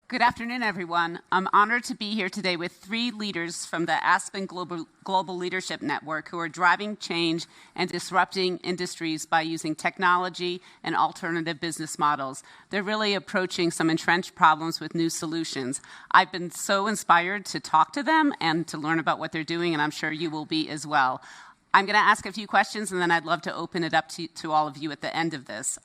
Good afternoon, everyone. I'm honored to be here today with three leaders from the Aspen Global Leadership Network who are driving change and disrupting industries by using technology and alternative business models. They're really approaching some entrenched problems with new solutions. I've been so inspired to talk to them and to learn about what they're doing, and I'm sure you will be as well. I'm going to ask a few questions, and then I'd love to open it up to all of you at the end of this.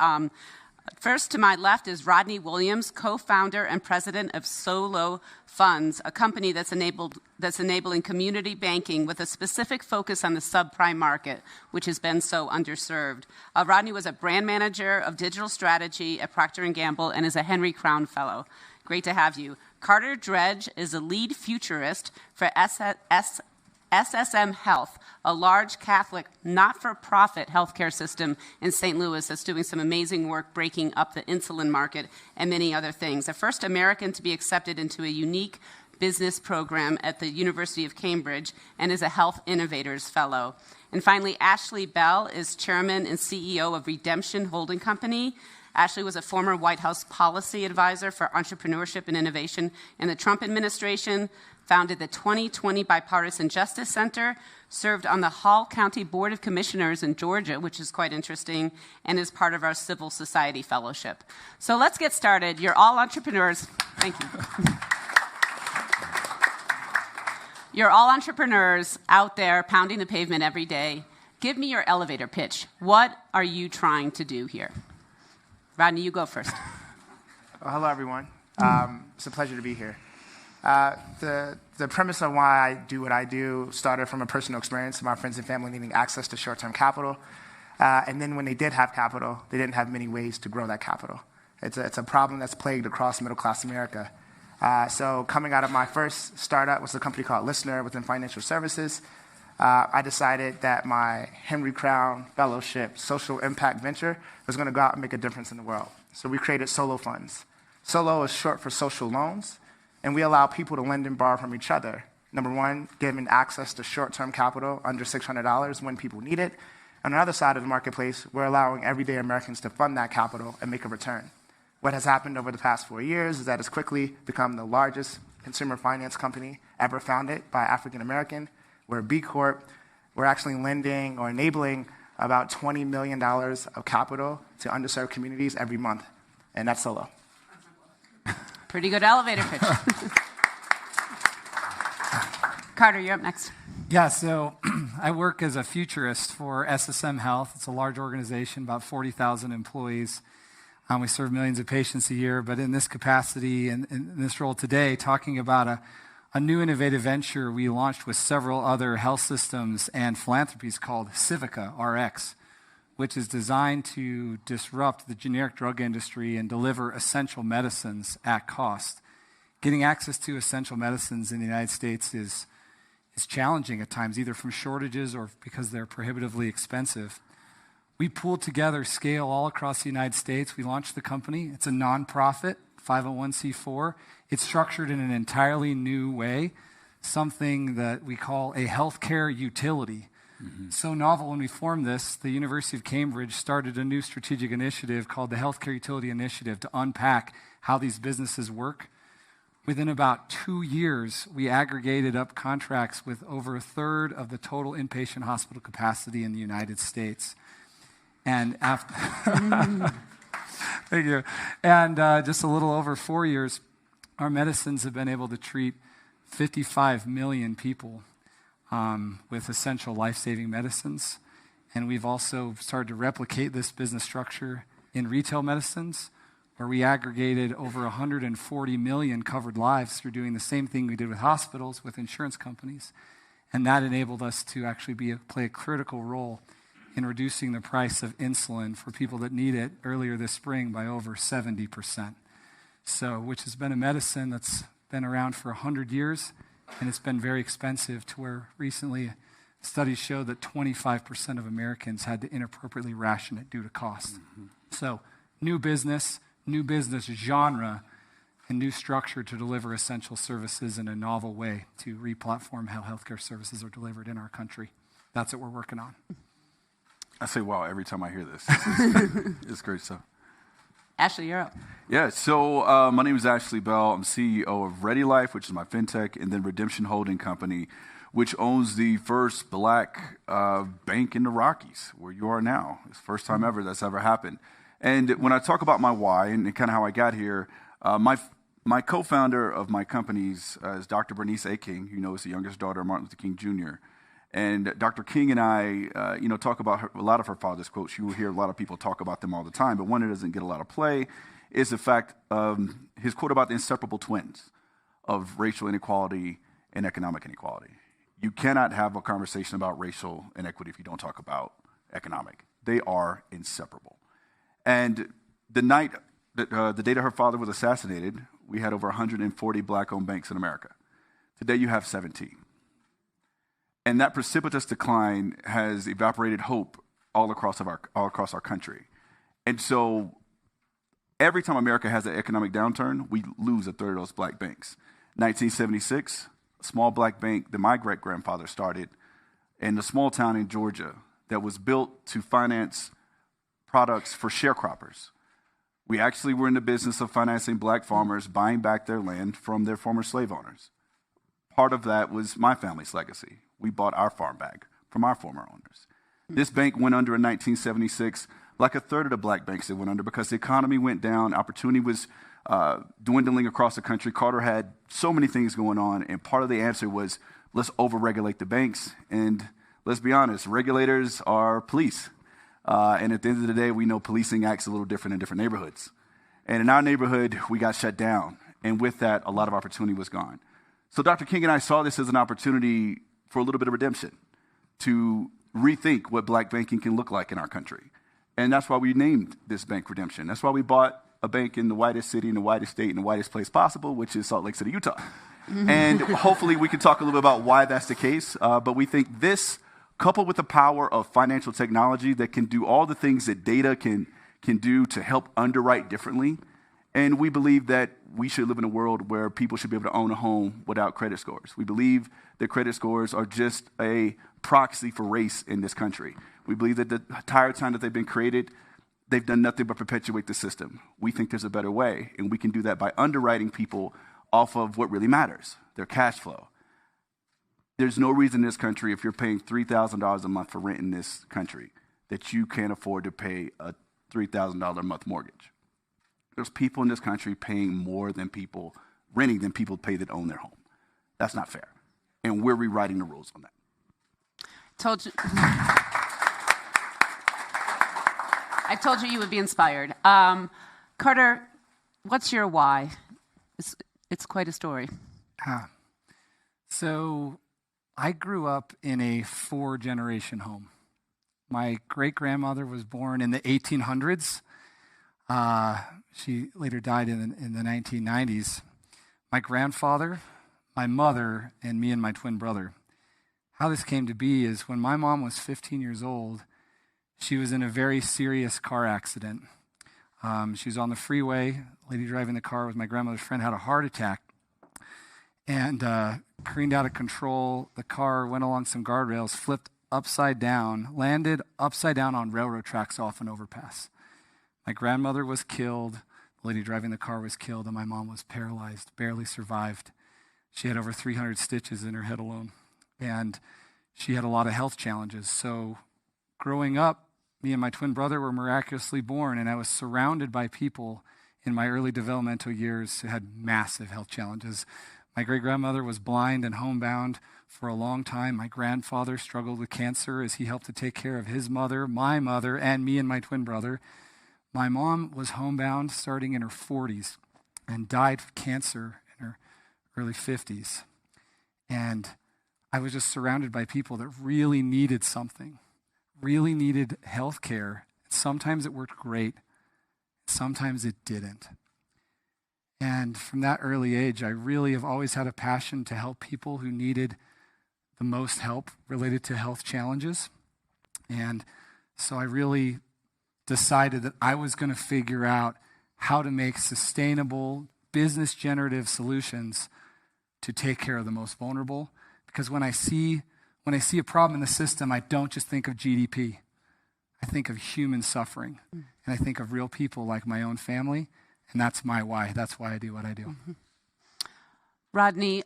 First, to my left is Rodney Williams, co-founder and president of Solo Funds, a company that's enabling community banking with a specific focus on the subprime market, which has been so underserved. Rodney was a brand manager of digital strategy at Procter & Gamble and is a Henry Crown Fellow. Great to have you. Carter Dredge is a lead futurist for SSM Health, a large Catholic not-for-profit healthcare system in St. Louis that's doing some amazing work breaking up the insulin market and many other things. The first American to be accepted into a unique business program at the University of Cambridge and is a Health Innovators Fellow. And finally, Ashley Bell is chairman and CEO of Redemption Holding Company. Ashley was a former White House policy advisor for entrepreneurship and innovation in the Trump administration, founded the 2020 Bipartisan Justice Center, served on the Hall County Board of Commissioners in Georgia, which is quite interesting, and is part of our Civil Society Fellowship. So let's get started. You're all entrepreneurs. Thank you. You're all entrepreneurs out there pounding the pavement every day. Give me your elevator pitch. What are you trying to do here? Rodney, you go first. Well, hello, everyone. It's a pleasure to be here. The premise of why I do what I do started from a personal experience of my friends and family needing access to short-term capital. And then when they did have capital, they didn't have many ways to grow that capital. It's a problem that's plagued across middle-class America. So coming out of my first startup was a company called Listener within financial services. I decided that my Henry Crown Fellowship social impact venture was going to go out and make a difference in the world. So we created Solo Funds. Solo is short for social loans. And we allow people to lend and borrow from each other. Number one, giving access to short-term capital under $600 when people need it. On the other side of the marketplace, we're allowing everyday Americans to fund that capital and make a return. What has happened over the past 4 years is that it's quickly become the largest consumer finance company ever founded by African American. We're a BCorp. We're actually lending or enabling about $20 million of capital to underserved communities every month. And that's Solo. Pretty good elevator pitch. Carter, you're up next. Yeah, so I work as a futurist for SSM Health. It's a large organization, about 40,000 employees. We serve millions of patients a year, but in this capacity and in this role today, talking about a new innovative venture we launched with several other health systems and philanthropies called Civica RX, which is designed to disrupt the generic drug industry and deliver essential medicines at cost. Getting access to essential medicines in the United States is challenging at times, either from shortages or because they're prohibitively expensive. We pooled together scale all across the United States. We launched the company. It's a nonprofit, 501c4. It's structured in an entirely new way, something that we call a healthcare utility. So novel when we formed this, the University of Cambridge started a new strategic initiative called the Healthcare Utility Initiative to unpack how these businesses work. Within about 2 years, we aggregated up contracts with over a third of the total inpatient hospital capacity in the United States. And after, thank you. And just a little over 4 years, our medicines have been able to treat 55 million people with essential life-saving medicines. And we've also started to replicate this business structure in retail medicines, where we aggregated over 140 million covered lives through doing the same thing we did with hospitals, with insurance companies. And that enabled us to actually play a critical role in reducing the price of insulin for people that need it earlier this spring by over 70%. So, which has been a medicine that's been around for 100 years, and it's been very expensive to where recently studies show that 25% of Americans had to inappropriately ration it due to cost. So new business genre, and new structure to deliver essential services in a novel way to re-platform how healthcare services are delivered in our country. That's what we're working on. I say wow every time I hear this. It's great stuff. Ashley, you're up. Yeah, so my name is Ashley Bell. I'm CEO of Ready Life, which is my fintech, and then Redemption Holding Company, which owns the first black bank in the Rockies, where you are now. It's the first time ever that's ever happened. And when I talk about my why and kind of how I got here, my co-founder of my companies is Dr. Bernice A. King, who is the youngest daughter of Martin Luther King Jr. And Dr. King and I, talk about a lot of her father's quotes. You will hear a lot of people talk about them all the time, but one that doesn't get a lot of play is the fact his quote about the inseparable twins of racial inequality and economic inequality. You cannot have a conversation about racial inequity if you don't talk about economic. They are inseparable. And the night that the day that her father was assassinated, we had over 140 black-owned banks in America. Today you have 17. And that precipitous decline has evaporated hope all across our country. And so every time America has an economic downturn, we lose a third of those black banks. 1976, a small black bank that my great-grandfather started in a small town in Georgia that was built to finance products for sharecroppers. We actually were in the business of financing black farmers buying back their land from their former slave owners. Part of that was my family's legacy. We bought our farm back from our former owners. This bank went under in 1976, like a third of the black banks that went under because the economy went down, opportunity was dwindling across the country. Carter had so many things going on, and part of the answer was, let's over-regulate the banks. And let's be honest, regulators are police. And at the end of the day, we know policing acts a little different in different neighborhoods. And in our neighborhood, we got shut down. And with that, a lot of opportunity was gone. So Dr. King and I saw this as an opportunity for a little bit of redemption, to rethink what black banking can look like in our country. And that's why we named this bank Redemption. That's why we bought a bank in the whitest city, in the whitest state, in the whitest place possible, which is Salt Lake City, Utah. And hopefully we can talk a little bit about why that's the case. But we think this, coupled with the power of financial technology that can do all the things that data can do to help underwrite differently. And we believe that we should live in a world where people should be able to own a home without credit scores. We believe that credit scores are just a proxy for race in this country. We believe that the entire time that they've been created, they've done nothing but perpetuate the system. We think there's a better way, and we can do that by underwriting people off of what really matters, their cash flow. There's no reason in this country, if you're paying $3,000 a month for rent in this country, that you can't afford to pay a $3,000 a month mortgage. There's people in this country paying more than people, renting than people pay that own their home. That's not fair. And we're rewriting the rules on that. I told you would be inspired. Carter, what's your why? It's quite a story. So I grew up in a 4-generation home. My great-grandmother was born in the 1800s. She later died in the 1990s. My grandfather, my mother, and me and my twin brother. How this came to be is when my mom was 15 years old, she was in a very serious car accident. She was on the freeway. The lady driving the car was my grandmother's friend, had a heart attack and careened out of control. The car went along some guardrails, flipped upside down, landed upside down on railroad tracks off an overpass. My grandmother was killed, the lady driving the car was killed, and my mom was paralyzed, barely survived. She had over 300 stitches in her head alone, and she had a lot of health challenges. So growing up, me and my twin brother were miraculously born, and I was surrounded by people in my early developmental years who had massive health challenges. My great-grandmother was blind and homebound for a long time. My grandfather struggled with cancer as he helped to take care of his mother, my mother, and me and my twin brother. My mom was homebound starting in her 40s and died of cancer in her early 50s. And I was just surrounded by people that really needed something, really needed health care. Sometimes it worked great, sometimes it didn't. And from that early age, I really have always had a passion to help people who needed the most help related to health challenges. And so I really decided that I was going to figure out how to make sustainable, business-generative solutions to take care of the most vulnerable. Because when I see a problem in the system, I don't just think of GDP. I think of human suffering. and I think of real people like my own family, and that's my why. That's why I do what I do. Mm-hmm. Rodney,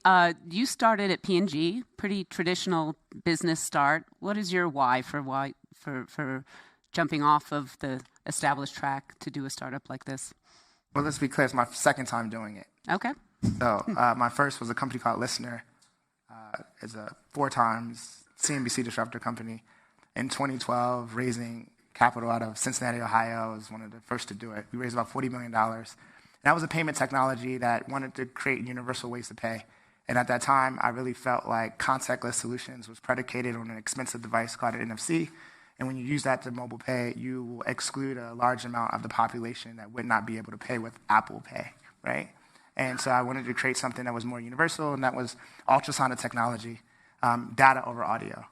you started at P&G, pretty traditional business start. What is your why for jumping off of the established track to do a startup like this? Well, let's be clear. It's my second time doing it. Okay. So my first was a company called Listener. It's a 4 times CNBC disruptor company. In 2012, raising capital out of Cincinnati, Ohio. I was one of the first to do it. We raised about $40 million. And that was a payment technology that wanted to create universal ways to pay. And at that time, I really felt like contactless solutions was predicated on an expensive device called an NFC. And when you use that to mobile pay, you will exclude a large amount of the population that would not be able to pay with Apple Pay, right? And so I wanted to create something that was more universal, and that was ultrasonic technology, data over audio.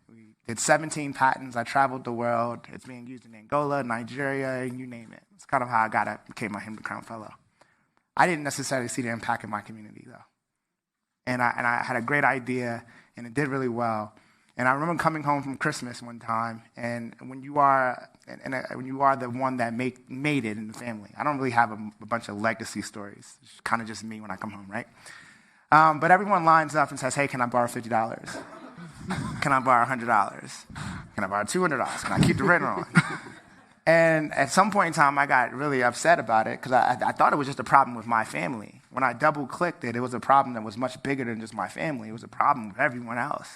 We did 17 patents. I traveled the world. It's being used in Angola, Nigeria, and you name it. It's kind of how I became a Henry Crown Fellow. I didn't necessarily see the impact in my community, though. And I had a great idea, and it did really well. And I remember coming home from Christmas one time, and when you are the one that made it in the family, I don't really have a bunch of legacy stories. It's kind of just me when I come home, right? But everyone lines up and says, hey, can I borrow $50? Can I borrow $100? Can I borrow $200? Can I keep the rent on? And at some point in time, I got really upset about it because I thought it was just a problem with my family. When I double-clicked it, it was a problem that was much bigger than just my family. It was a problem with everyone else.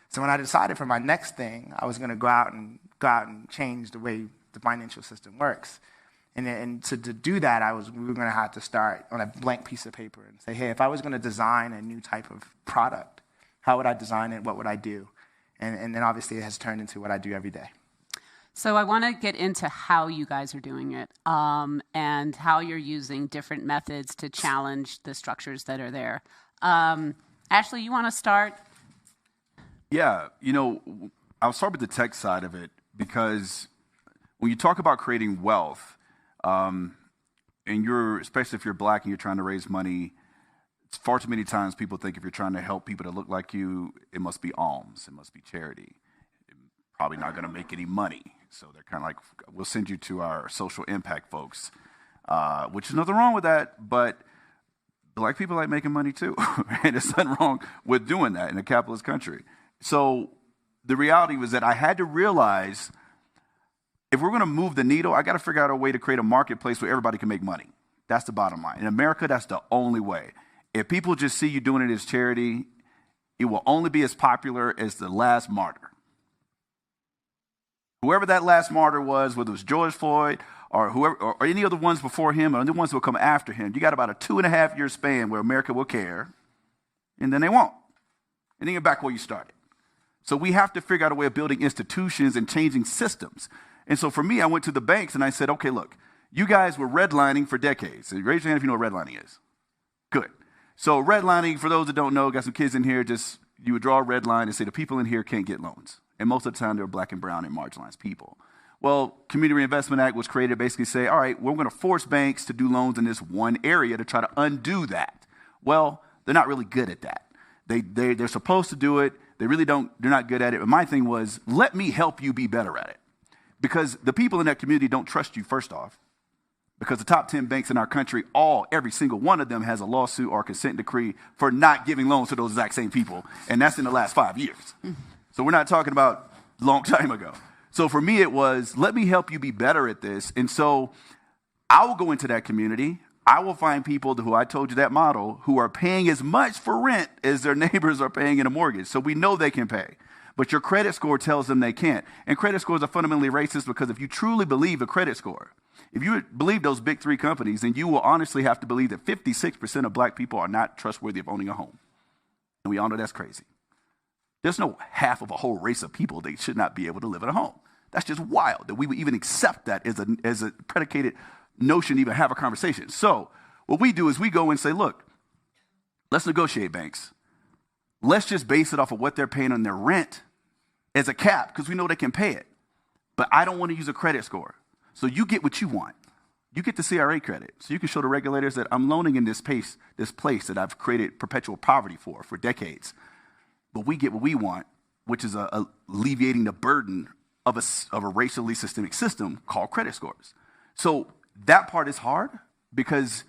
So when I decided for my next thing, I was going to go out and change the way the financial system works. And to do that, we were going to have to start on a blank piece of paper and say, hey, if I was going to design a new type of product, how would I design it? What would I do? And then obviously it has turned into what I do every day. So I want to get into how you guys are doing it and how you're using different methods to challenge the structures that are there. Ashley, you want to start? Yeah, I'll start with the tech side of it because when you talk about creating wealth, and especially if you're Black and you're trying to raise money, it's far too many times people think if you're trying to help people that look like you, it must be alms, it must be charity. It's probably not going to make any money. So they're kind of like, we'll send you to our social impact folks, which is nothing wrong with that, but Black people like making money too. And there's nothing wrong with doing that in a capitalist country. So the reality was that I had to realize if we're going to move the needle, I got to figure out a way to create a marketplace where everybody can make money. That's the bottom line. In America, that's the only way. If people just see you doing it as charity, it will only be as popular as the last martyr. Whoever that last martyr was, whether it was George Floyd or whoever, or any other ones before him, or the ones that will come after him, you got about a 2.5-year span where America will care, and then they won't. And then you're back where you started. So we have to figure out a way of building institutions and changing systems. And so for me, I went to the banks and I said, okay, look, you guys were redlining for decades. So raise your hand if you know what redlining is. Good. So redlining, for those that don't know, got some kids in here, you would draw a red line and say the people in here can't get loans. And most of the time, they're Black and brown and marginalized people. Well, Community Reinvestment Act was created to basically say, all right, we're going to force banks to do loans in this one area to try to undo that. Well, they're not really good at that. They're supposed to do it. They're not good at it. But my thing was, let me help you be better at it. Because the people in that community don't trust you, first off. Because the top 10 banks in our country, every single one of them has a lawsuit or a consent decree for not giving loans to those exact same people. And that's in the last 5 years. So we're not talking about a long time ago. So for me, it was, let me help you be better at this. And so I will go into that community. I will find people who I told you that model who are paying as much for rent as their neighbors are paying in a mortgage. So we know they can pay. But your credit score tells them they can't. And credit scores are fundamentally racist because if you truly believe a credit score, if you believe those big 3 companies, then you will honestly have to believe that 56% of Black people are not trustworthy of owning a home. And we all know that's crazy. There's no half of a whole race of people that should not be able to live in a home. That's just wild that we would even accept that as a predicated notion to even have a conversation. So what we do is we go and say, look, let's negotiate, banks. Let's just base it off of what they're paying on their rent as a cap because we know they can pay it. But I don't want to use a credit score. So you get what you want. You get the CRA credit. So you can show the regulators that I'm loaning in this place that I've created perpetual poverty for decades. But we get what we want, which is alleviating the burden of a racially systemic system called credit scores. So that part is hard because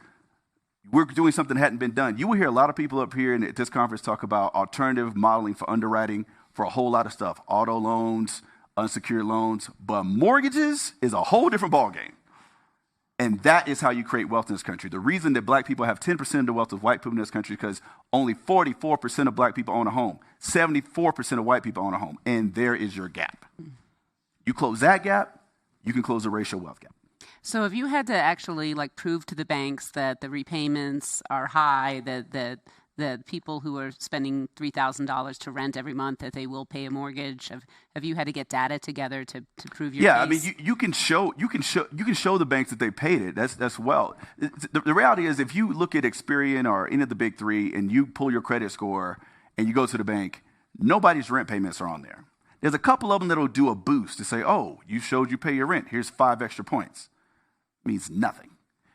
we're doing something that hadn't been done. You will hear a lot of people up here at this conference talk about alternative modeling for underwriting for a whole lot of stuff, auto loans, unsecured loans, but mortgages is a whole different ballgame. And that is how you create wealth in this country. The reason that black people have 10% of the wealth of white people in this country is because only 44% of black people own a home. 74% of white people own a home. And there is your gap. You close that gap, you can close the racial wealth gap. So if you had to actually prove to the banks that the repayments are high, that the people who are spending $3,000 to rent every month, that they will pay a mortgage, have you had to get data together to prove your case? I mean, you can show the banks that they paid it. That's well. The reality is, if you look at Experian or any of the big three and you pull your credit score and you go to the bank, nobody's rent payments are on there. There's a couple of them that'll do a boost to say, oh, you showed you pay your rent. Here's 5 extra points. Means nothing.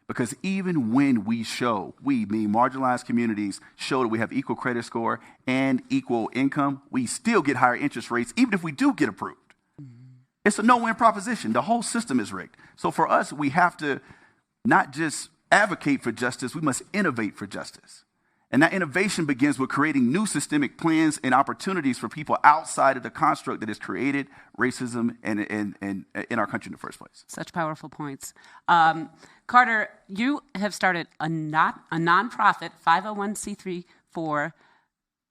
Because even when we mean marginalized communities, show that we have equal credit score and equal income, we still get higher interest rates, even if we do get approved. It's a no-win proposition. The whole system is rigged. So for us, we have to not just advocate for justice, we must innovate for justice. And that innovation begins with creating new systemic plans and opportunities for people outside of the construct that has created racism in our country in the first place. Such powerful points. Carter, you have started a nonprofit 501c3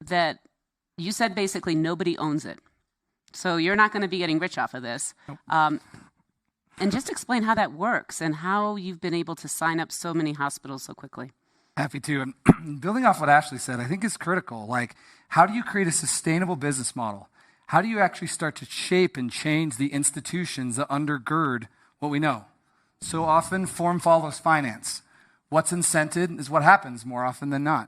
that you said basically nobody owns it. So you're not going to be getting rich off of this. Nope. And just explain how that works and how you've been able to sign up so many hospitals so quickly. Happy to. And building off what Ashley said, I think is critical. How do you create a sustainable business model? How do you actually start to shape and change the institutions that undergird what we know? So often, form follows finance. What's incented is what happens more often than not.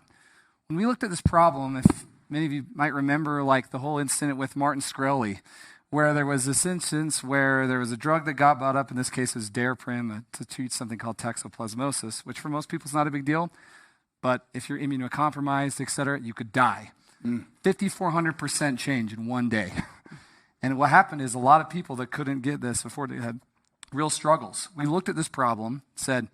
When we looked at this problem, if many of you might remember the whole incident with Martin Shkreli, where there was this instance where there was a drug that got bought up, in this case it was Daraprim, to treat something called toxoplasmosis, which for most people is not a big deal. But if you're immunocompromised, et cetera, you could die. 5,400% change in one day. And what happened is a lot of people that couldn't get this before, they had real struggles. We looked at this problem, said,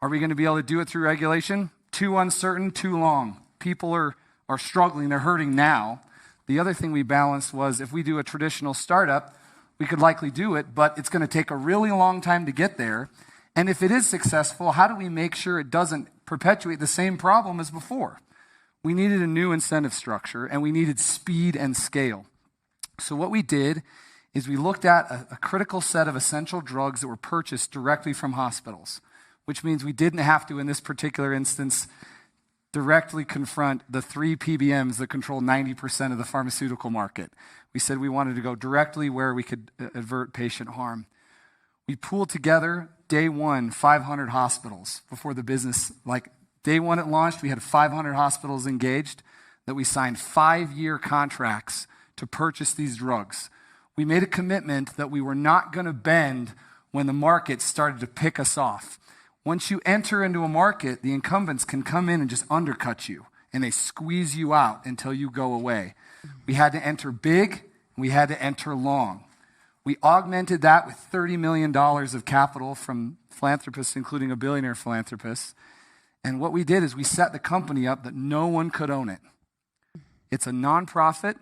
are we going to be able to do it through regulation? Too uncertain, too long. People are struggling, they're hurting now. The other thing we balanced was if we do a traditional startup, we could likely do it, but it's going to take a really long time to get there. And if it is successful, how do we make sure it doesn't perpetuate the same problem as before? We needed a new incentive structure, and we needed speed and scale. So what we did is we looked at a critical set of essential drugs that were purchased directly from hospitals, which means we didn't have to, in this particular instance, directly confront the 3 PBMs that control 90% of the pharmaceutical market. We said we wanted to go directly where we could avert patient harm. We pooled together, day one, 500 hospitals before the business. Day one it launched, we had 500 hospitals engaged that we signed 5-year contracts to purchase these drugs. We made a commitment that we were not going to bend when the market started to pick us off. Once you enter into a market, the incumbents can come in and just undercut you, and they squeeze you out until you go away. We had to enter big, we had to enter long. We augmented that with $30 million of capital from philanthropists, including a billionaire philanthropist. And what we did is we set the company up that no one could own it. It's a nonprofit.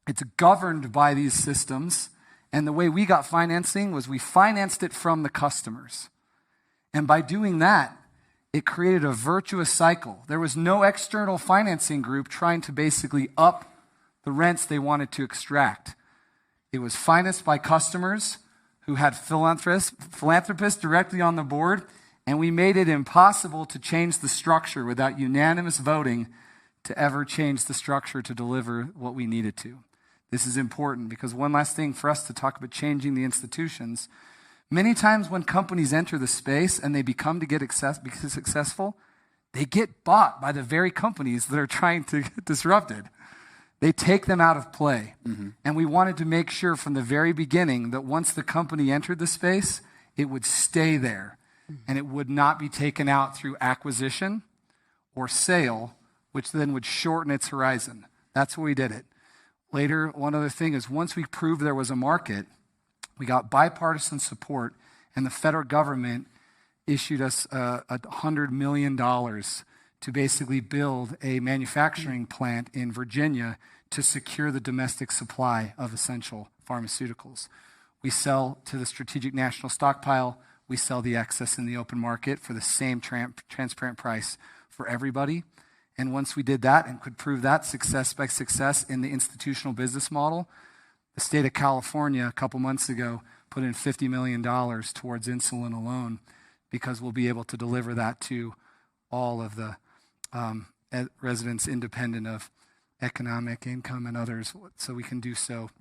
It's governed by these systems. And the way we got financing was we financed it from the customers. And by doing that, it created a virtuous cycle. There was no external financing group trying to basically up the rents they wanted to extract. It was financed by customers who had philanthropists directly on the board, and we made it impossible to change the structure without unanimous voting to ever change the structure to deliver what we needed to. This is important because one last thing for us to talk about changing the institutions. Many times when companies enter the space and they become successful, they get bought by the very companies that are trying to get disrupted. They take them out of play. Mm-hmm. And we wanted to make sure from the very beginning that once the company entered the space, it would stay there. Mm-hmm. And it would not be taken out through acquisition or sale, which then would shorten its horizon. That's why we did it. Later, one other thing is once we proved there was a market, we got bipartisan support And the federal government issued us $100 million to basically build a manufacturing plant in Virginia to secure the domestic supply of essential pharmaceuticals. We sell to the Strategic National Stockpile. We sell the excess in the open market for the same transparent price for everybody. And once we did that and could prove that success by success in the institutional business model, the state of California a couple months ago put in $50 million towards insulin alone, because we'll be able to deliver that to all of the residents independent of economic income and others, so we can do so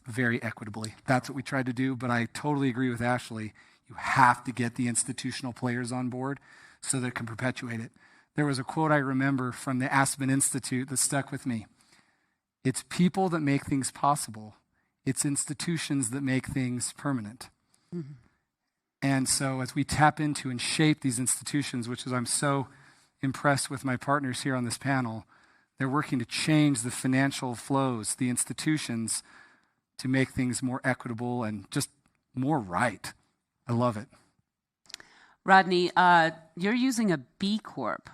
very equitably. That's what we tried to do, but I totally agree with Ashley. You have to get the institutional players on board so that it can perpetuate it. There was a quote I remember from the Aspen Institute that stuck with me. It's people that make things possible. It's institutions that make things permanent. Mm-hmm. And so as we tap into and shape these institutions, which is I'm so impressed with my partners here on this panel, they're working to change the financial flows, the institutions, to make things more equitable and just more right. I love it. Rodney, you're using a BCorp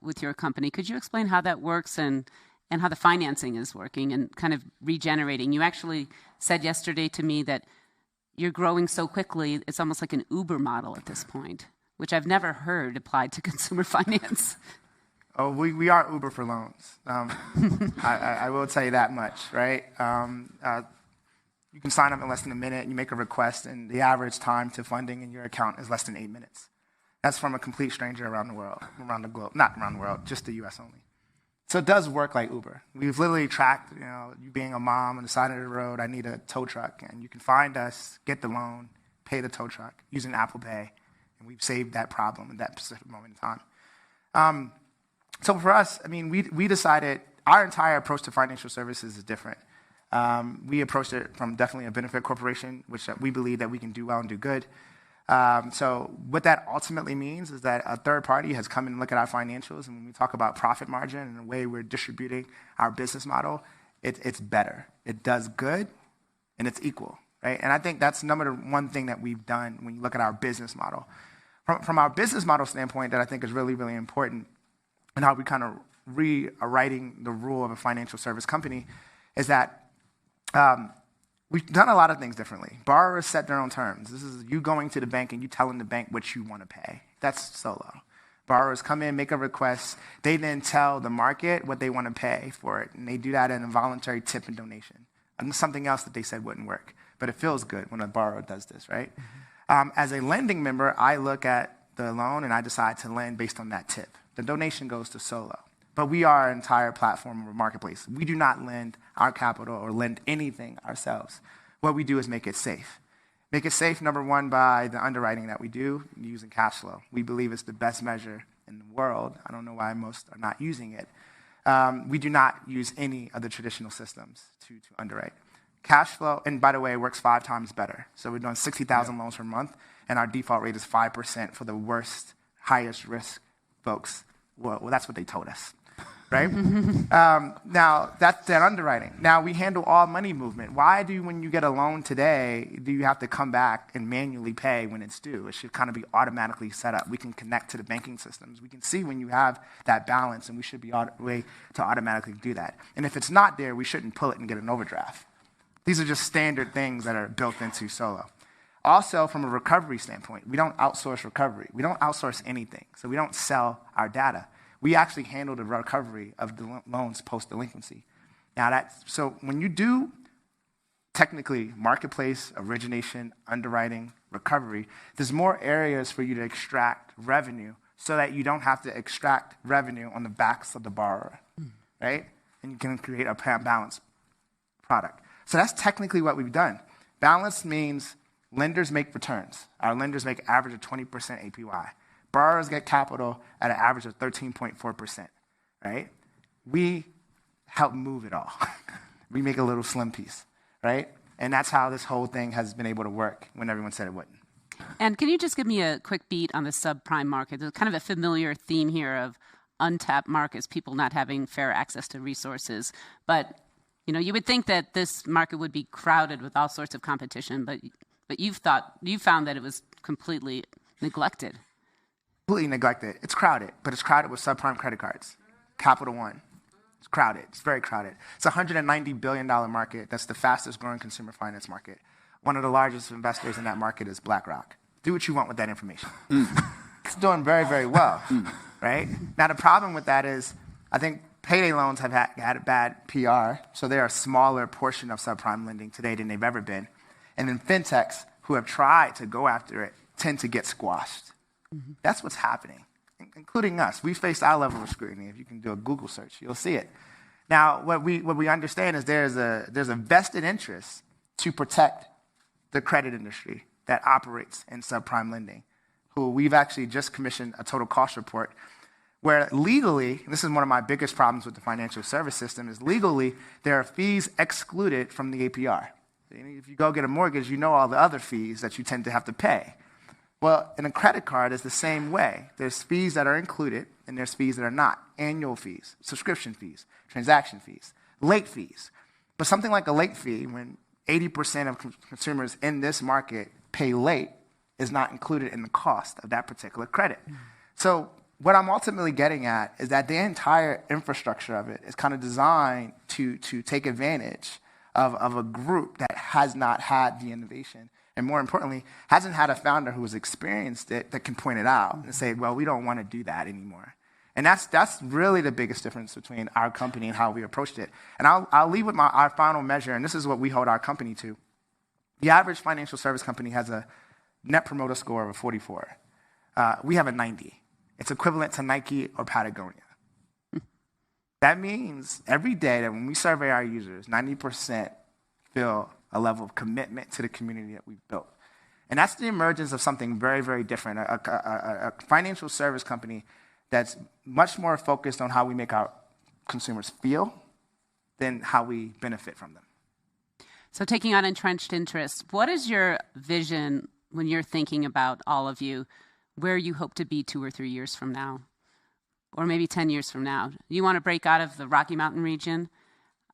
with your company. Could you explain how that works and how the financing is working and kind of regenerating? You actually said yesterday to me that you're growing so quickly, it's almost like an Uber model at this point, which I've never heard applied to consumer finance. Oh, we are Uber for loans. I will tell you that much, right? You can sign up in less than a minute, you make a request, and the average time to funding in your account is less than 8 minutes. That's from a complete stranger around the world, around the globe, not around the world, just the US only. So it does work like Uber. We've literally tracked, you being a mom on the side of the road, I need a tow truck, and you can find us, get the loan, pay the tow truck using Apple Pay, and we've saved that problem at that specific moment in time. So for us, we decided our entire approach to financial services is different. We approached it from definitely a benefit corporation, which we believe that we can do well and do good. So what that ultimately means is that a third party has come in and looked at our financials, and when we talk about profit margin and the way we're distributing our business model, it's better. It does good, and it's equal, right? And I think that's number one thing that we've done when you look at our business model. From our business model standpoint, that I think is really, really important, and how we kind of rewriting the rule of a financial service company, is that we've done a lot of things differently. Borrowers set their own terms. This is you going to the bank and you telling the bank what you want to pay. That's solo. Borrowers come in, make a request. They then tell the market what they want to pay for it, and they do that in a voluntary tip and donation. And something else that they said wouldn't work, but it feels good when a borrower does this, right? Mm-hmm. As a lending member, I look at the loan and I decide to lend based on that tip. The donation goes to solo. But we are an entire platform or marketplace. We do not lend our capital or lend anything ourselves. What we do is make it safe. Make it safe, number one, by the underwriting that we do using cash flow. We believe it's the best measure in the world. I don't know why most are not using it. We do not use any of the traditional systems to underwrite. Cash flow, and by the way, it works 5 times better. So we're doing 60,000 loans per month, and our default rate is 5% for the worst, highest risk folks. Well, that's what they told us. Right? Now, that's their underwriting. Now, we handle all money movement. Why when you get a loan today, do you have to come back and manually pay when it's due? It should kind of be automatically set up. We can connect to the banking systems. We can see when you have that balance, and we should be a way to automatically do that. And if it's not there, we shouldn't pull it and get an overdraft. These are just standard things that are built into Solo. Also, from a recovery standpoint, we don't outsource recovery. We don't outsource anything. So we don't sell our data. We actually handle the recovery of the loans post-delinquency. Now, so when you do technically marketplace, origination, underwriting, recovery, there's more areas for you to extract revenue so that you don't have to extract revenue on the backs of the borrower, right? And you can create a balanced product. So that's technically what we've done. Balance means lenders make returns. Our lenders make average of 20% APY. Borrowers get capital at an average of 13.4%, right? We help move it all. We make a little slim piece, right? And that's how this whole thing has been able to work when everyone said it wouldn't. And can you just give me a quick beat on the subprime market? There's kind of a familiar theme here of untapped markets, people not having fair access to resources. But, you would think that this market would be crowded with all sorts of competition, but but you found that it was completely neglected. Completely neglected. It's crowded, but it's crowded with subprime credit cards. Capital One. It's crowded. It's very crowded. It's a $190 billion market. That's the fastest growing consumer finance market. One of the largest investors in that market is BlackRock. Do what you want with that information. It's doing very, very well, right? Now, the problem with that is I think payday loans have had a bad PR, so they're a smaller portion of subprime lending today than they've ever been. And then fintechs who have tried to go after it tend to get squashed. That's what's happening, including us. We faced our level of scrutiny. If you can do a Google search, you'll see it. Now, what we understand is there's a vested interest to protect the credit industry that operates in subprime lending, who we've actually just commissioned a total cost report where legally, and this is one of my biggest problems with the financial service system, is legally there are fees excluded from the APR. If you go get a mortgage, you know all the other fees that you tend to have to pay. Well, in a credit card, it's the same way. There's fees that are included, and there's fees that are not. Annual fees, subscription fees, transaction fees, late fees. But something like a late fee, when 80% of consumers in this market pay late, is not included in the cost of that particular credit. So what I'm ultimately getting at is that the entire infrastructure of it is kind of designed to take advantage of a group that has not had the innovation, and more importantly, hasn't had a founder who has experienced it that can point it out and say, well, we don't want to do that anymore. And that's really the biggest difference between our company and how we approached it. And I'll leave with our final measure, and this is what we hold our company to. The average financial service company has a net promoter score of a 44. We have a 90. It's equivalent to Nike or Patagonia. That means every day that when we survey our users, 90% feel a level of commitment to the community that we've built. And that's the emergence of something very, very different, a financial service company that's much more focused on how we make our consumers feel than how we benefit from them. So taking on entrenched interest, what is your vision when you're thinking about all of you, where you hope to be 2 or 3 years from now, or maybe 10 years from now? You want to break out of the Rocky Mountain region?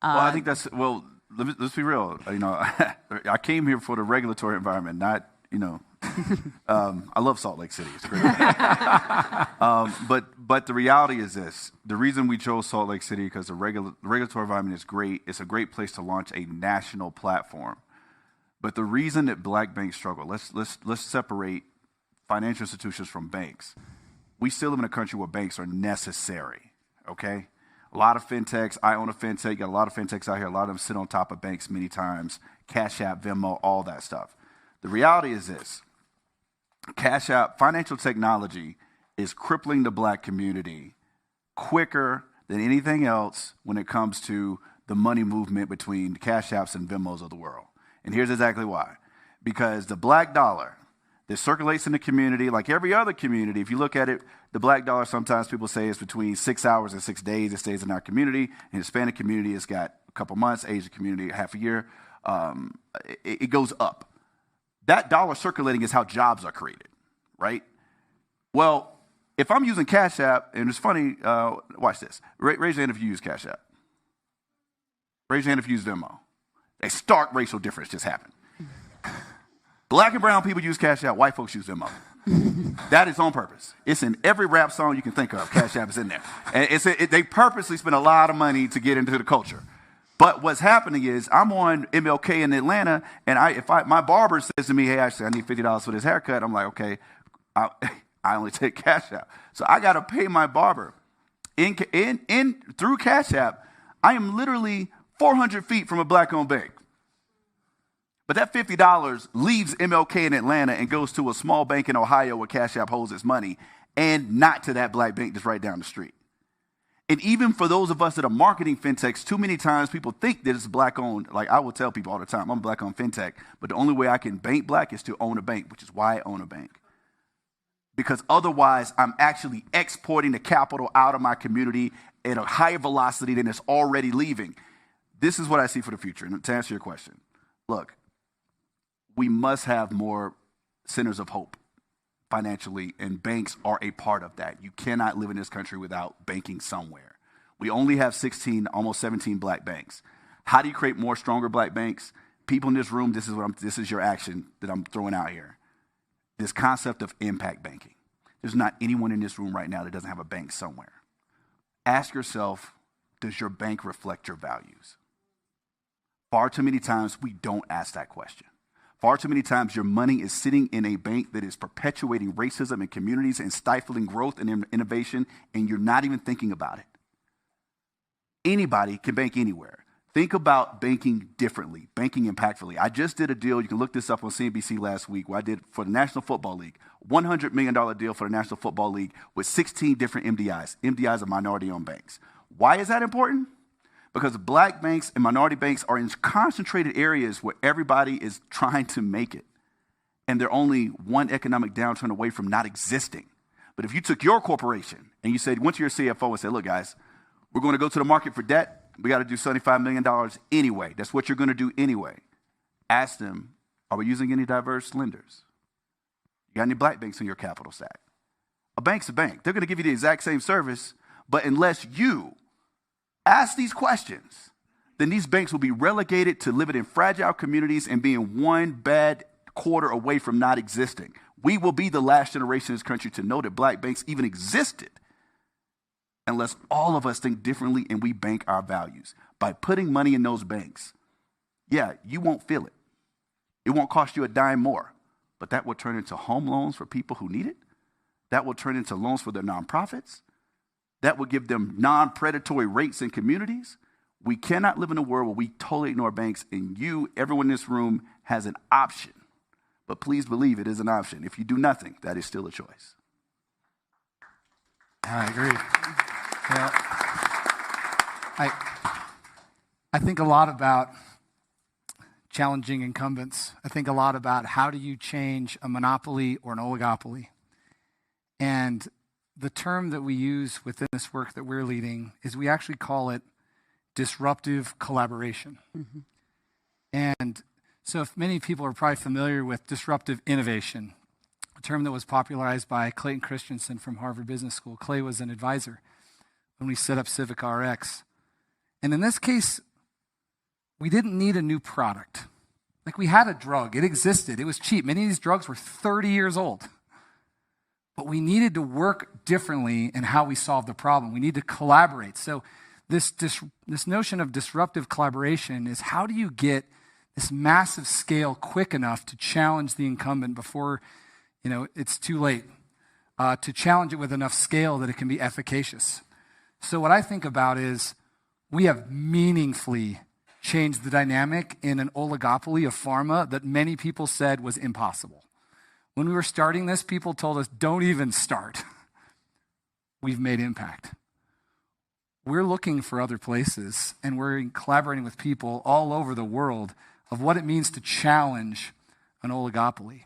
Well, I think let's be real. I came here for the regulatory environment, not, I love Salt Lake City. It's great. But the reality is this. The reason we chose Salt Lake City because the regulatory environment is great. It's a great place to launch a national platform. But the reason that black banks struggle, let's separate financial institutions from banks. We still live in a country where banks are necessary, okay? A lot of fintechs, I own a fintech, got a lot of fintechs out here, a lot of them sit on top of banks many times, Cash App, Venmo, all that stuff. The reality is this, Cash App, financial technology is crippling the black community quicker than anything else when it comes to the money movement between Cash Apps and Venmos of the world. And here's exactly why. Because the black dollar that circulates in the community, like every other community, if you look at it, the black dollar, sometimes people say it's between 6 hours and 6 days. It stays in our community. In the Hispanic community, it's got a couple months. Asian community, half a year. It goes up. That dollar circulating is how jobs are created, right? Well, if I'm using Cash App, and it's funny, watch this. Raise your hand if you use Cash App. Raise your hand if you use Venmo. A stark racial difference just happened. Black and brown people use Cash App. White folks use Venmo. That is on purpose. It's in every rap song you can think of. Cash App is in there. And they purposely spend a lot of money to get into the culture. But what's happening is I'm on MLK in Atlanta, and if my barber says to me, hey, actually, I need $50 for this haircut, I'm like, okay, I only take Cash App. So I got to pay my barber. Through Cash App, I am literally 400 feet from a black-owned bank. But that $50 leaves MLK in Atlanta and goes to a small bank in Ohio where Cash App holds its money, and not to that black bank that's right down the street. And even for those of us that are marketing fintechs, too many times people think that it's black-owned. Like I will tell people all the time, I'm a black-owned fintech, but the only way I can bank black is to own a bank, which is why I own a bank. Because otherwise, I'm actually exporting the capital out of my community at a higher velocity than it's already leaving. This is what I see for the future. And to answer your question, look, we must have more centers of hope financially, and banks are a part of that. You cannot live in this country without banking somewhere. We only have 16, almost 17 black banks. How do you create more stronger black banks? people in this room, this is your action that I'm throwing out here. This concept of impact banking. There's not anyone in this room right now that doesn't have a bank somewhere. Ask yourself, does your bank reflect your values? Far too many times we don't ask that question. Far too many times your money is sitting in a bank that is perpetuating racism in communities and stifling growth and innovation, and you're not even thinking about it. Anybody can bank anywhere. Think about banking differently, banking impactfully. I just did a deal, you can look this up on CNBC last week, where I did for the National Football League, $100 million deal for the National Football League with 16 different MDIs. MDIs are minority-owned banks. Why is that important? Because black banks and minority banks are in concentrated areas where everybody is trying to make it. And they're only one economic downturn away from not existing. But if you took your corporation and you went to your CFO and said, look, guys, we're going to go to the market for debt. We got to do $75 million anyway. That's what you're going to do anyway. Ask them, are we using any diverse lenders? You got any black banks in your capital stack? A bank's a bank. They're going to give you the exact same service, but unless you ask these questions, then these banks will be relegated to living in fragile communities and being one bad quarter away from not existing. We will be the last generation in this country to know that black banks even existed, unless all of us think differently and we bank our values. By putting money in those banks, yeah, you won't feel it. It won't cost you a dime more, but that will turn into home loans for people who need it. That will turn into loans for their nonprofits. That will give them non-predatory rates in communities. We cannot live in a world where we totally ignore banks, and everyone in this room has an option. But please believe it is an option. If you do nothing, that is still a choice. I agree. Yeah. I think a lot about challenging incumbents. I think a lot about how do you change a monopoly or an oligopoly. And the term that we use within this work that we're leading is we actually call it disruptive collaboration. Mm-hmm. And so if many people are probably familiar with disruptive innovation, a term that was popularized by Clayton Christensen from Harvard Business School. Clay was an advisor when we set up CivicRx. And in this case, we didn't need a new product. Like, we had a drug. It existed. It was cheap. Many of these drugs were 30 years old. But we needed to work differently in how we solved the problem. We need to collaborate. So this notion of disruptive collaboration is, how do you get this massive scale quick enough to challenge the incumbent before it's too late, to challenge it with enough scale that it can be efficacious. So what I think about is, we have meaningfully changed the dynamic in an oligopoly of pharma that many people said was impossible. When we were starting this, people told us, don't even start. We've made impact. We're looking for other places, and we're collaborating with people all over the world of what it means to challenge an oligopoly.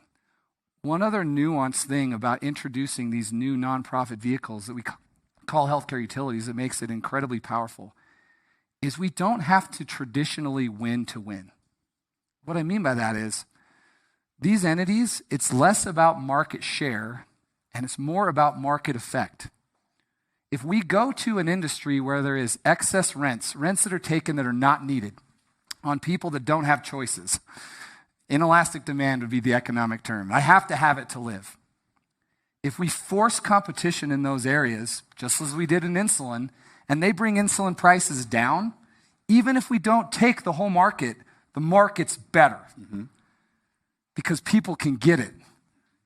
One other nuanced thing about introducing these new nonprofit vehicles that we call healthcare utilities that makes it incredibly powerful is we don't have to traditionally win to win. What I mean by that is, these entities, it's less about market share and it's more about market effect. If we go to an industry where there is excess rents that are taken that are not needed on people that don't have choices, inelastic demand would be the economic term. I have to have it to live. If we force competition in those areas, just as we did in insulin, and they bring insulin prices down, even if we don't take the whole market, the market's better. Mm-hmm. Because people can get it.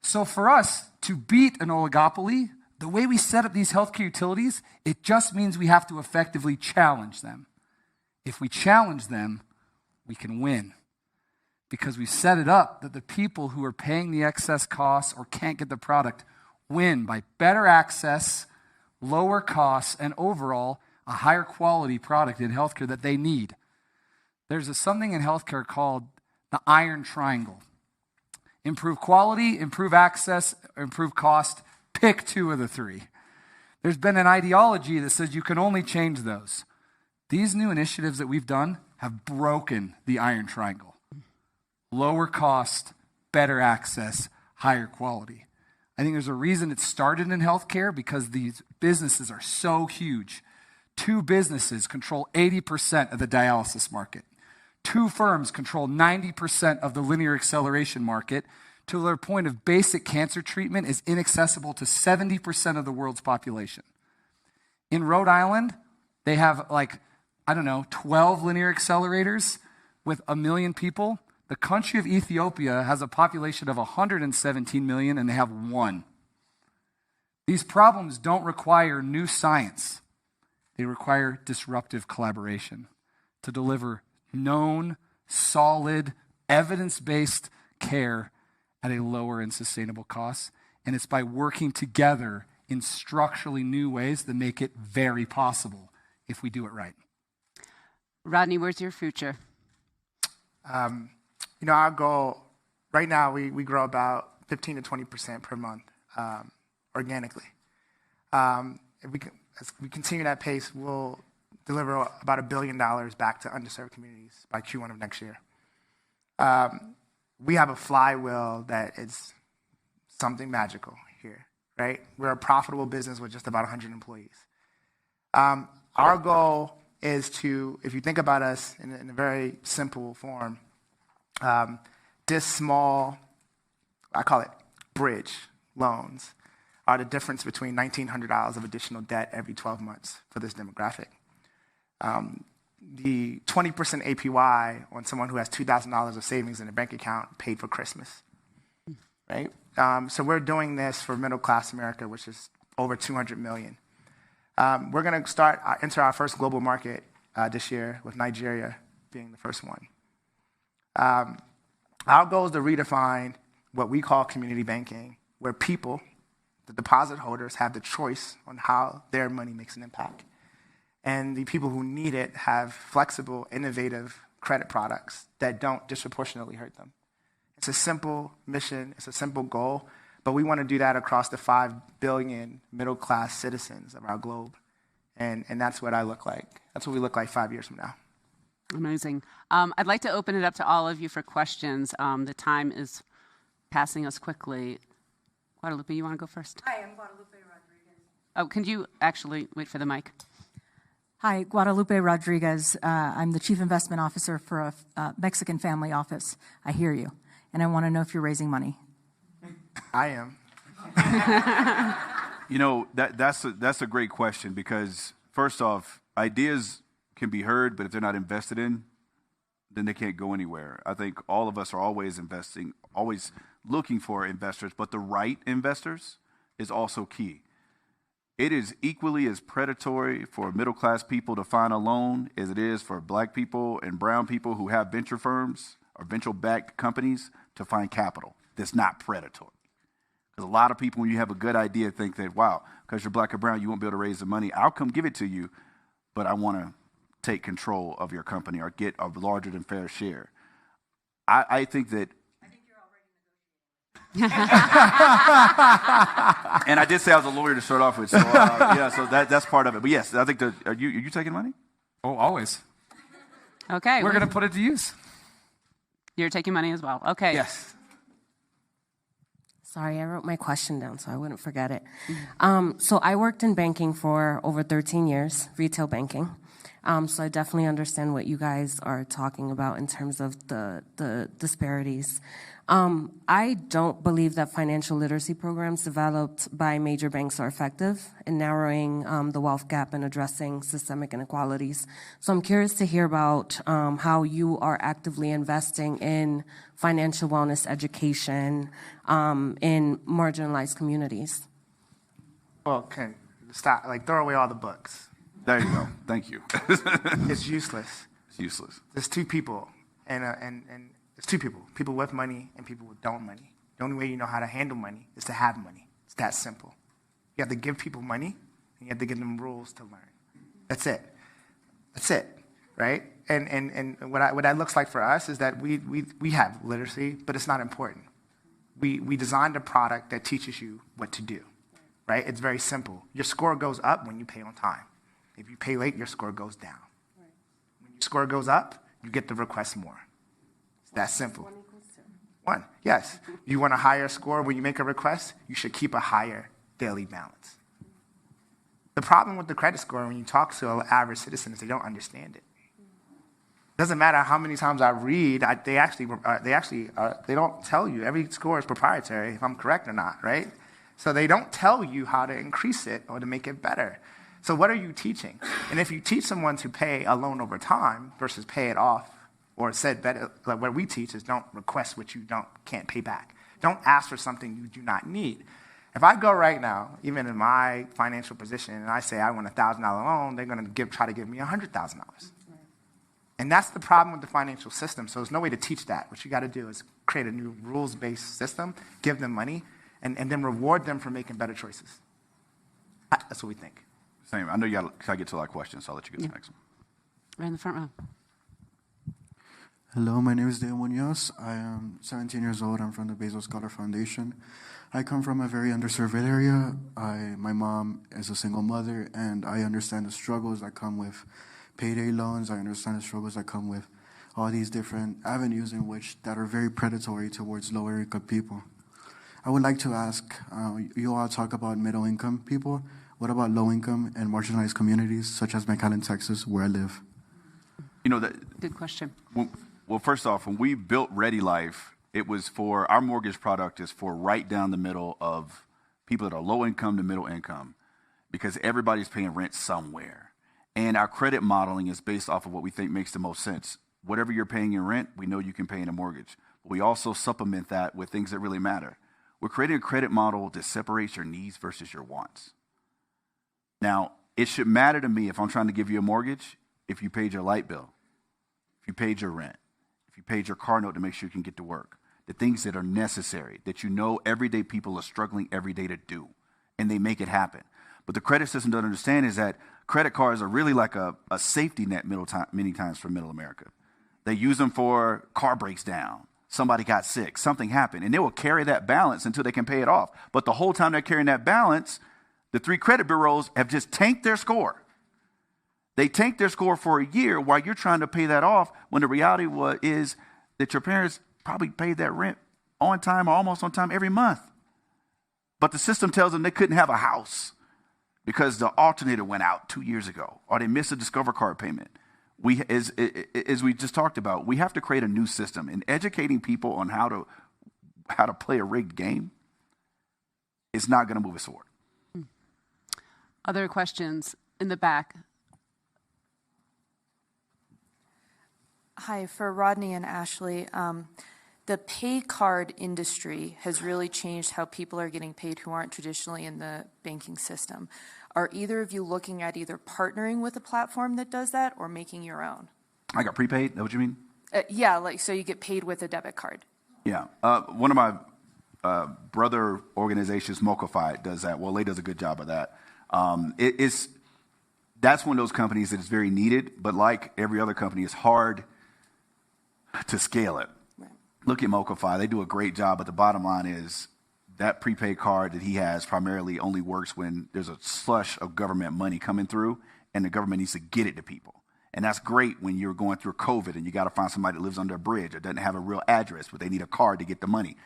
So for us to beat an oligopoly, the way we set up these healthcare utilities, it just means we have to effectively challenge them. If we challenge them, we can win. Because we've set it up that the people who are paying the excess costs or can't get the product win by better access, lower costs, and overall a higher quality product in healthcare that they need. There's something in healthcare called the iron triangle. Improve quality, improve access, improve cost. Pick two of the three. There's been an ideology that says you can only change those. These new initiatives that we've done have broken the iron triangle. Lower cost, better access, higher quality. I think there's a reason it started in healthcare, because these businesses are so huge. 2 businesses control 80% of the dialysis market. 2 firms control 90% of the linear acceleration market, to their point of basic cancer treatment is inaccessible to 70% of the world's population. In Rhode Island, they have 12 linear accelerators with 1 million people. The country of Ethiopia has a population of 117 million, and they have 1. These problems don't require new science. They require disruptive collaboration to deliver known, solid, evidence-based care at a lower and sustainable cost. And it's by working together in structurally new ways that make it very possible if we do it right. Rodney, where's your future? Our goal, right now, we grow about 15 to 20% per month organically. As we continue that pace, we'll deliver about $1 billion back to underserved communities by Q1 of next year. We have a flywheel that is something magical here, right? We're a profitable business with just about 100 employees. Our goal is to, if you think about us in a very simple form, this small, I call it bridge loans, are the difference between $1,900 of additional debt every 12 months for this demographic. The 20% APY on someone who has $2,000 of savings in a bank account paid for Christmas, right? So we're doing this for middle-class America, which is over 200 million. We're going to enter our first global market this year, with Nigeria being the first one. Our goal is to redefine what we call community banking, where people, the deposit holders, have the choice on how their money makes an impact. And the people who need it have flexible, innovative credit products that don't disproportionately hurt them. It's a simple mission, it's a simple goal, but we want to do that across the 5 billion middle-class citizens of our globe. And that's what I look like. That's what we look like 5 years from now. Amazing. I'd like to open it up to all of you for questions. The time is passing us quickly. Guadalupe, you want to go first? Hi, I'm Guadalupe Rodriguez. Oh, can you actually wait for the mic? Hi, Guadalupe Rodriguez. I'm the Chief Investment Officer for a Mexican family office. I hear you. And I want to know if you're raising money. I am. That's a great question, because first off, ideas can be heard, but if they're not invested in, then they can't go anywhere. I think all of us are always investing, always looking for investors, but the right investors is also key. It is equally as predatory for middle-class people to find a loan as it is for black people and brown people who have venture firms or venture-backed companies to find capital that's not predatory. Because a lot of people, when you have a good idea, think that, wow, because you're black or brown, you won't be able to raise the money. I'll come give it to you, but I want to take control of your company or get a larger than fair share. I think that. I think you're already negotiating. And I did say I was a lawyer to start off with, so so that's part of it. But yes, I think are you taking money? Oh, always. Okay. We're going to put it to use. You're taking money as well. Okay. Yes. Sorry, I wrote my question down so I wouldn't forget it. So I worked in banking for over 13 years, retail banking. So I definitely understand what you guys are talking about in terms of the disparities. I don't believe that financial literacy programs developed by major banks are effective in narrowing the wealth gap and addressing systemic inequalities. So I'm curious to hear about how you are actively investing in financial wellness education in marginalized communities. Okay, stop. Throw away all the books. There you go. Thank you. It's useless. It's useless. There's two people, and it's two people. People with money and people with don't money. The only way you know how to handle money is to have money. It's that simple. You have to give people money, and you have to give them rules to learn. That's it. That's it, right? And what that looks like for us is that we have literacy, but it's not important. We designed a product that teaches you what to do, right? It's very simple. Your score goes up when you pay on time. If you pay late, your score goes down. When your score goes up, you get the request more. It's that simple. 1, yes. You want a higher score when you make a request, you should keep a higher daily balance. The problem with the credit score when you talk to an average citizen is they don't understand it. Doesn't matter how many times I read, they don't tell you. Every score is proprietary, if I'm correct or not, right? So they don't tell you how to increase it or to make it better. So what are you teaching? And if you teach someone to pay a loan over time versus pay it off, or said better, like what we teach is don't request what you can't pay back. Don't ask for something you do not need. If I go right now, even in my financial position, and I say I want a $1,000 loan, they're going to try to give me $100,000. And that's the problem with the financial system. So there's no way to teach that. What you got to do is create a new rules-based system, give them money, and then reward them for making better choices. That's what we think. Same. I know you got to get to a lot of questions, so I'll let you get to the next one. Right in the front row. Hello, my name is Deo Munoz. I am 17 years old. I'm from the Bezos Scholar Foundation. I come from a very underserved area. My mom is a single mother, and I understand the struggles that come with payday loans. I understand the struggles that come with all these different avenues that are very predatory towards lower income people. I would like to ask, you all talk about middle income people. What about low income and marginalized communities such as McAllen, Texas, where I live? Good question. Well, first off, when we built Ready Life, it was for, our mortgage product is for right down the middle of people that are low income to middle income, because everybody's paying rent somewhere. And our credit modeling is based off of what we think makes the most sense. Whatever you're paying in rent, we know you can pay in a mortgage. But we also supplement that with things that really matter. We're creating a credit model that separates your needs versus your wants. Now, it should matter to me if I'm trying to give you a mortgage, if you paid your light bill, if you paid your rent, if you paid your car note to make sure you can get to work, the things that are necessary, that you know everyday people are struggling every day to do, and they make it happen. But the credit system doesn't understand is that credit cards are really like a safety net many times for middle America. They use them for car breaks down, somebody got sick, something happened, and they will carry that balance until they can pay it off. But the whole time they're carrying that balance, the 3 credit bureaus have just tanked their score. They tanked their score for a year while you're trying to pay that off, when the reality is that your parents probably paid that rent on time or almost on time every month. But the system tells them they couldn't have a house because the alternator went out 2 years ago, or they missed a Discover card payment. As we just talked about, we have to create a new system, and educating people on how to play a rigged game is not going to move us forward. Other questions in the back? Hi, for Rodney and Ashley. The pay card industry has really changed how people are getting paid who aren't traditionally in the banking system. Are either of you looking at either partnering with a platform that does that or making your own? I got prepaid, is that what you mean? Yeah, so you get paid with a debit card. Yeah. One of my brother organizations, Mocafy, does that. Well, they does a good job of that. That's one of those companies that is very needed, but like every other company, it's hard to scale it. Right. Look at Mocafy. They do a great job, but the bottom line is that prepaid card that he has primarily only works when there's a slush of government money coming through, and the government needs to get it to people. And that's great when you're going through COVID and you got to find somebody that lives under a bridge or doesn't have a real address, but they need a card to get the money.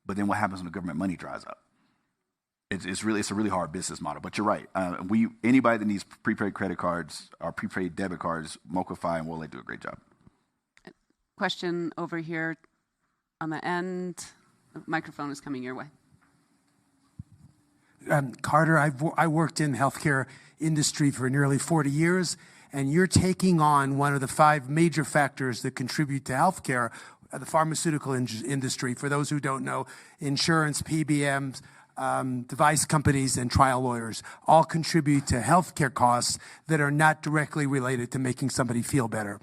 But then what happens when the government money dries up? It's a really hard business model. But you're right. Anybody that needs prepaid credit cards or prepaid debit cards, Mocafy and Wole do a great job. Question over here on the end. The microphone is coming your way. Carter, I worked in healthcare industry for nearly 40 years, and you're taking on one of the 5 major factors that contribute to healthcare, the pharmaceutical industry. For those who don't know, insurance, PBMs, device companies, and trial lawyers all contribute to healthcare costs that are not directly related to making somebody feel better.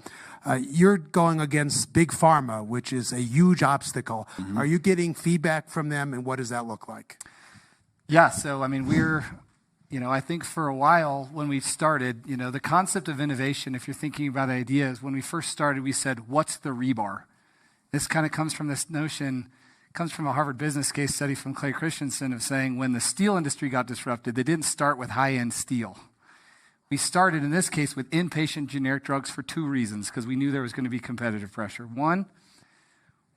You're going against big pharma, which is a huge obstacle. Mm-hmm. Are you getting feedback from them, and what does that look like? Yeah, so I mean, I think for a while when we started, the concept of innovation, if you're thinking about ideas, when we first started, we said, what's the rebar? This kind of comes from this notion, comes from a Harvard business case study from Clay Christensen of saying when the steel industry got disrupted, they didn't start with high-end steel. We started, in this case, with inpatient generic drugs for 2 reasons, because we knew there was going to be competitive pressure. One,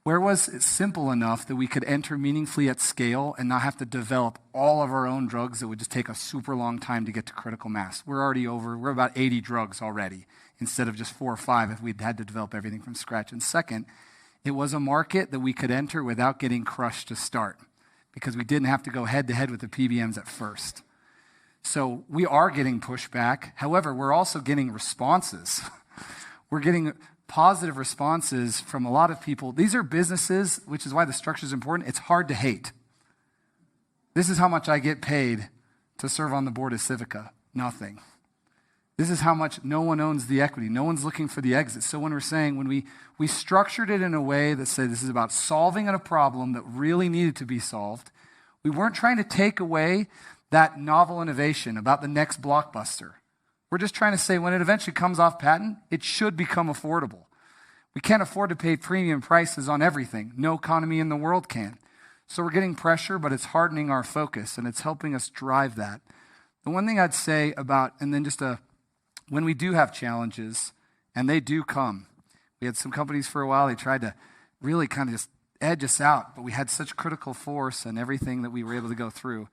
Where was it simple enough that we could enter meaningfully at scale and not have to develop all of our own drugs that would just take a super long time to get to critical mass? We're about 80 drugs already, instead of just 4 or 5 if we'd had to develop everything from scratch. And second, it was a market that we could enter without getting crushed to start, because we didn't have to go head-to-head with the PBMs at first. So we are getting pushback. However, we're also getting responses. We're getting positive responses from a lot of people. These are businesses, which is why the structure is important. It's hard to hate. This is how much I get paid to serve on the board of Civica. Nothing. This is how much no one owns the equity. No one's looking for the exit. So when we're saying, when we structured it in a way that said this is about solving a problem that really needed to be solved, we weren't trying to take away that novel innovation about the next blockbuster. We're just trying to say when it eventually comes off patent, it should become affordable. We can't afford to pay premium prices on everything. No economy in the world can. So we're getting pressure, but it's hardening our focus, and it's helping us drive that. The one thing I'd say about, and then when we do have challenges, and they do come. We had some companies for a while, they tried to really kind of just edge us out, but we had such critical force and everything that we were able to go through.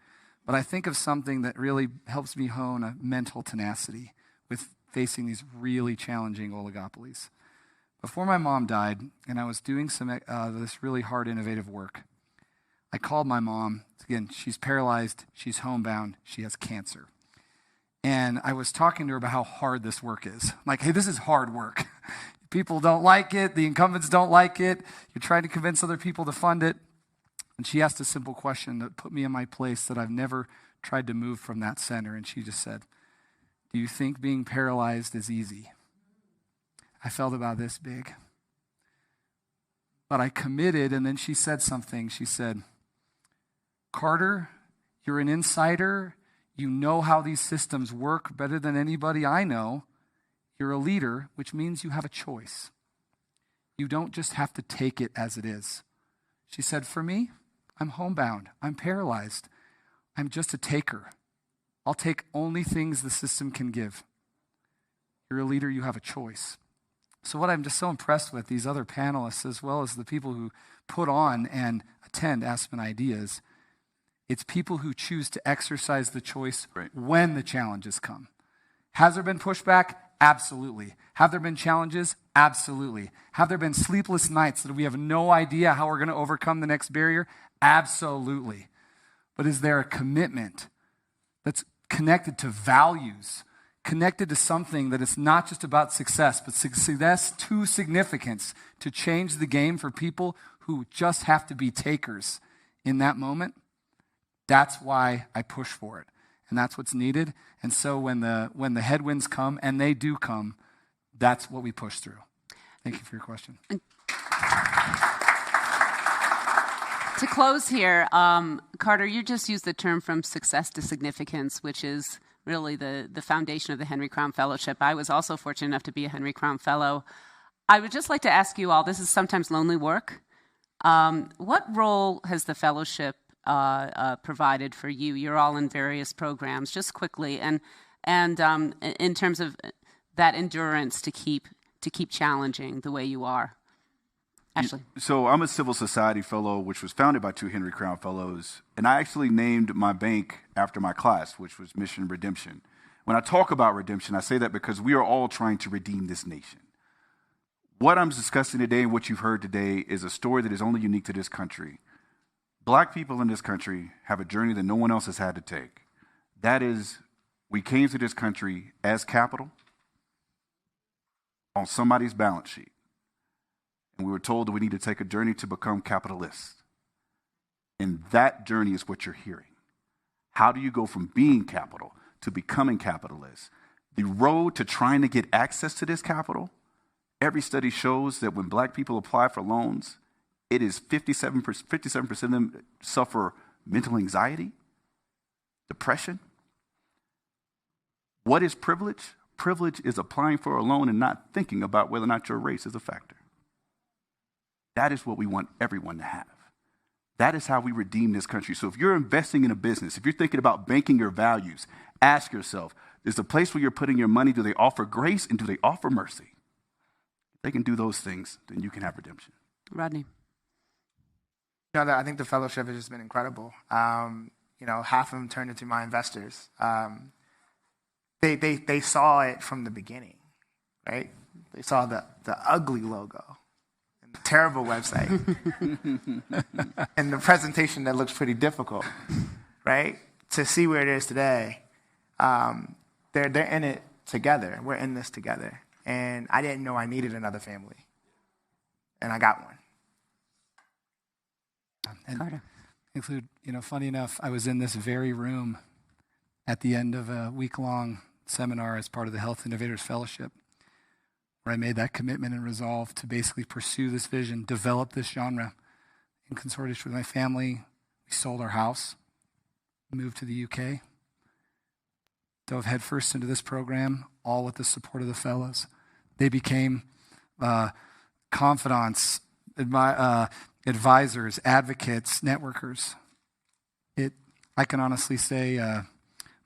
But I think of something that really helps me hone a mental tenacity with facing these really challenging oligopolies. Before my mom died, and I was doing some this really hard, innovative work, I called my mom. Again, she's paralyzed, she's homebound, she has cancer. And I was talking to her about how hard this work is. I'm like, hey, this is hard work. People don't like it, the incumbents don't like it, you're trying to convince other people to fund it. And she asked a simple question that put me in my place that I've never tried to move from that center. And she just said, do you think being paralyzed is easy? I felt about this big. But I committed, and then she said something. She said, Carter, you're an insider. You know how these systems work better than anybody I know. You're a leader, which means you have a choice. You don't just have to take it as it is. She said, for me, I'm homebound. I'm paralyzed. I'm just a taker. I'll take only things the system can give. You're a leader. You have a choice. So what I'm just so impressed with, these other panelists, as well as the people who put on and attend Aspen Ideas, it's people who choose to exercise the choice when the challenges come. Has there been pushback? Absolutely. Have there been challenges? Absolutely. Have there been sleepless nights that we have no idea how we're going to overcome the next barrier? Absolutely. But is there a commitment that's connected to values, connected to something that is not just about success, but success to significance, to change the game for people who just have to be takers in that moment? That's why I push for it. And that's what's needed. And so when the headwinds come, and they do come, that's what we push through. Thank you for your question. To close here, Carter, you just used the term from success to significance, which is really the foundation of the Henry Crown Fellowship. I was also fortunate enough to be a Henry Crown Fellow. I would just like to ask you all, this is sometimes lonely work. What role has the fellowship provided for you? You're all in various programs, just quickly, and in terms of that endurance to keep challenging the way you are. Ashley. So I'm a civil society fellow, which was founded by 2 Henry Crown Fellows, and I actually named my bank after my class, which was Mission Redemption. When I talk about redemption, I say that because we are all trying to redeem this nation. What I'm discussing today and what you've heard today is a story that is only unique to this country. Black people in this country have a journey that no one else has had to take. That is, we came to this country as capital on somebody's balance sheet. And we were told that we need to take a journey to become capitalists. And that journey is what you're hearing. How do you go from being capital to becoming capitalist? The road to trying to get access to this capital, every study shows that when black people apply for loans, it is 57% of them suffer mental anxiety, depression. What is privilege? Privilege is applying for a loan and not thinking about whether or not your race is a factor. That is what we want everyone to have. That is how we redeem this country. So if you're investing in a business, if you're thinking about banking your values, ask yourself, is the place where you're putting your money, do they offer grace and do they offer mercy? If they can do those things, then you can have redemption. Rodney. I think the fellowship has just been incredible. Half of them turned into my investors. They saw it from the beginning, right? They saw the ugly logo, and the terrible website, and the presentation that looks pretty difficult, right? To see where it is today, they're in it together. We're in this together, and I didn't know I needed another family, and I got one. And include, funny enough, I was in this very room at the end of a week-long seminar as part of the Health Innovators Fellowship, where I made that commitment and resolve to basically pursue this vision, develop this genre. In consortium with my family, we sold our house, moved to the UK, dove headfirst into this program, all with the support of the fellows. They became confidants, advisors, advocates, networkers. I can honestly say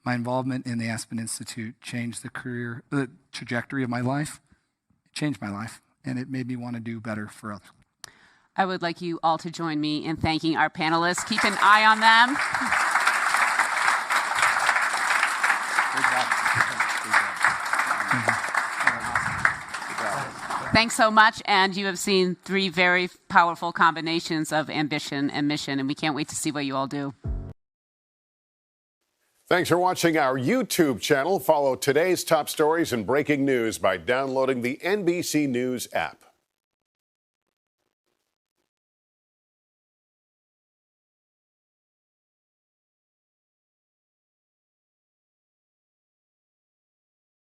my involvement in the Aspen Institute changed the trajectory of my life. It changed my life, and it made me want to do better for others. I would like you all to join me in thanking our panelists. Keep an eye on them. Thanks so much, and you have seen 3 very powerful combinations of ambition and mission, and we can't wait to see what you all do. Thanks for watching our YouTube channel. Follow today's top stories and breaking news by downloading the NBC News app.